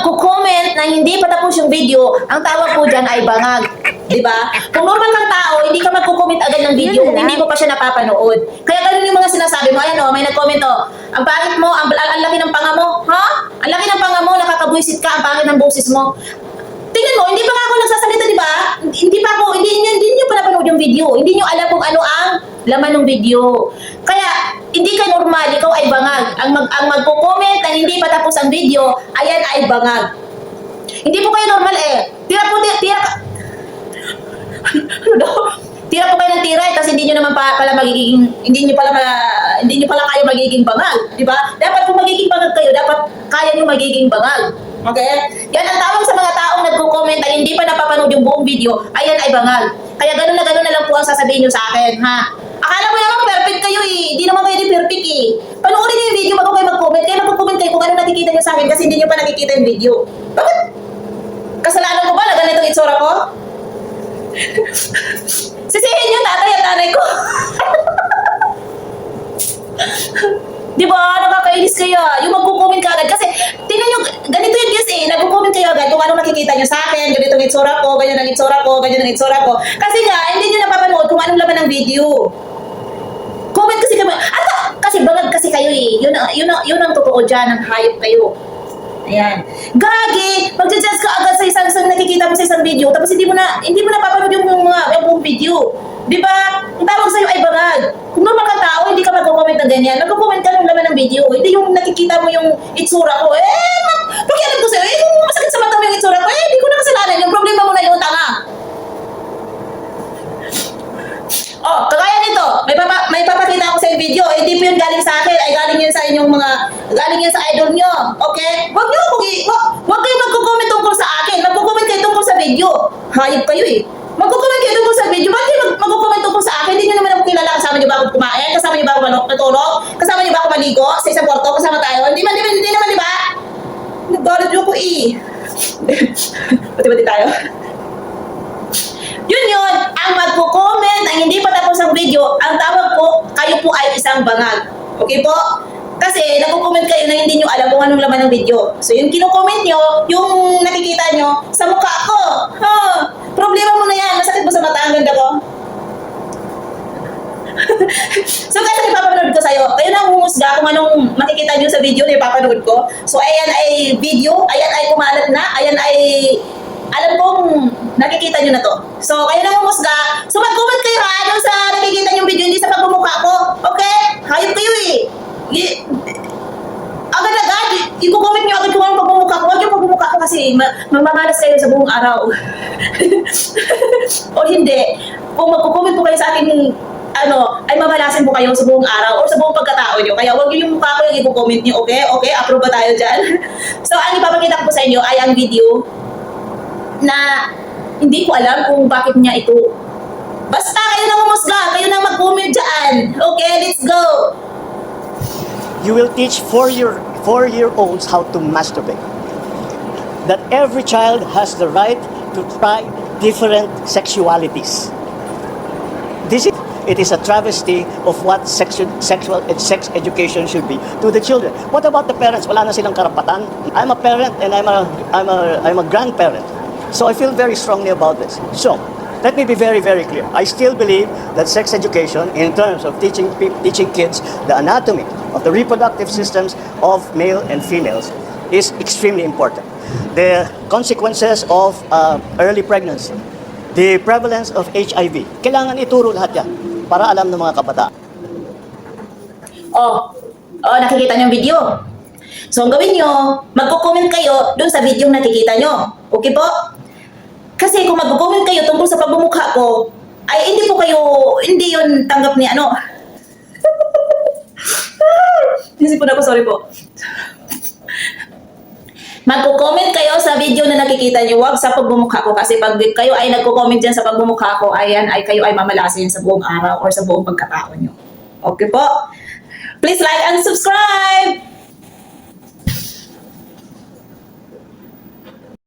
magko-comment na hindi pa tapos yung video, ang tawag po dyan ay bangag. Diba? Kung normal kang tao, hindi ka magko-comment agad ng video kung hindi mo pa siya napapanood. Kaya ganun yung mga sinasabi mo. Ayan o, may nag-comment o. Ang pangit mo, ang laki ng panga mo. Ha? Ang laki ng panga mo, nakakabwisit ka, ang pangit ng boses mo. Tingnan mo, hindi pa nga ako nagsasalita, di ba? Hindi nyo pa napanood yung video. Hindi nyo alam kung ano ang laman ng video. Kaya, hindi ka normal, ikaw ay bangag. Ang magko-comment na hindi pa tapos ang video, ayan ay bangag. Hindi po kayo normal eh. Tira po kayo ng tira, tapos hindi nyo naman pala magiging, hindi nyo pala kayo magiging bangag, di ba? Dapat kung magiging bangag kayo, dapat kaya nyo magiging bangag. Okay? Yan ang tawag sa mga taong nagko-comment ay hindi pa napapanood yung buong video, ayan ay bangag. Kaya ganun na lang po ang sasabihin nyo sa akin, ha? Akala mo naman perfect kayo eh. Hindi naman kayo di perfect eh. Panoorin nyo yung video bago kayo mag-comment. Kaya mag-comment kayo kung ano nakikita nyo sa akin kasi hindi nyo pa nakikita yung video. Bakit? Kasalanan ko ba na ganitong itsura ko? Sisihin yung tatay at nanay ko. Di ba? Nakakainis kayo. Yung magko-comment ka agad. Kasi, tingnan nyo, ganito yun guys eh. Nagko-comment kayo agad kung anong nakikita nyo sa akin. Ganito ang itsura ko, ganyan ang itsura ko, ganyan ang itsura ko. Kasi nga, hindi nyo napapanood kung anong laman ng video. Comment kasi kami. Kasi bangag kasi kayo eh. Yun ang totoo dyan. Ang hayop kayo. Ayan. Gagi! Mag-judge ka agad sa isang nakikita mo sa isang video, tapos hindi mo napapanood yung buong video. Di ba? Ang tawag sa'yo ay bangag. Kung normal kang tao, hindi ka mag-comment na ganyan. Mag-comment ka ng laman ng video. Hindi yung nakikita mo yung itsura ko. Pakialam ko sa'yo. Kung masakit sa mata mo yung itsura ko, hindi ko na kasalanan. Yung problema mo na yung tanga. Oh, kagaya nito, may papakita ako sa video. Hindi po yun galing sa akin, ay galing yun sa inyong galing yun sa idol nyo. Okay? Wag kayong magko-comment tungkol sa akin. Magko-comment kayo tungkol sa video. Hayop kayo eh. Magko-comment kayo tungkol sa video. Bakit kayo magko-comment tungkol sa akin? Hindi nyo naman ako kilala. Kasama nyo ba ako kumain? Kasama nyo ba ako matulog? Kasama nyo ba ako maligo? Sa isang kwarto? Kasama tayo? Hindi naman, di ba? Nagdolad nyo ko eh. Bati-bati tayo. Yun, ang magko-comment ang hindi pa tapos ang video, ang tawag po, kayo po ay isang bangag. Okay po? Kasi nagko-comment kayo na hindi nyo alam kung anong laman ng video. So yung kino-comment nyo, yung nakikita nyo, sa mukha ko. Problema mo na yan. Masakit mo sa mata, ang ganda ko. So kasi ipapanood ko sa'yo, kayo na humusga kung anong makikita nyo sa video na ipapanood ko. So ayan ay video, ayan ay kumalat na, ayan ay alam kong nakikita nyo na to. So, kayo na humusga. So, mag-comment kayo ha, doon sa nakikita nyo video, hindi sa pagmumukha ko. Okay? Hayop kayo eh. Agad-agad, i-comment nyo agad kung anong pagmumukha ko. Huwag yung pagmumukha ko kasi mamamalas kayo sa buong araw. O hindi. Kung mag-comment po kayo sa akin, ay mamalasin po kayo sa buong araw o sa buong pagkatao nyo. Kaya huwag yung mukha ko yung i-comment nyo. Okay? Okay? Approve ba tayo dyan? So, ang ipapakita ko po sa inyo ay ang video na hindi ko alam kung bakit niya ito. Basta kayo na humusga, kayo na mag-comment dyan. Okay, let's go. You will teach four-year-olds how to masturbate. That every child has the right to try different sexualities. It is a travesty of what sexual and sex education should be to the children. What about the parents? Wala na silang karapatan. I'm a parent and I'm a grandparent. So I feel very strongly about this. So, let me be very, very clear. I still believe that sex education, in terms of teaching kids the anatomy of the reproductive systems of male and females, is extremely important. The consequences of early pregnancy, the prevalence of HIV, kailangan ituro lahat yan para alam ng mga kabataan. Nakikita niyo yung video. So, ang gawin nyo, magko-comment kayo dun sa video nakikita nyo. Okay po? Kasi kung mag-comment kayo tungkol sa pagmumukha ko, ay hindi yun tanggap ni ano. Isipon ako, sorry po. Magko-comment kayo sa video na nakikita nyo, wag sa pagmumukha ko. Kasi pag kayo ay nagko-comment dyan sa pagmumukha ko, kayo ay mamalasin sa buong araw or sa buong pagkatao nyo. Okay po? Please like and subscribe!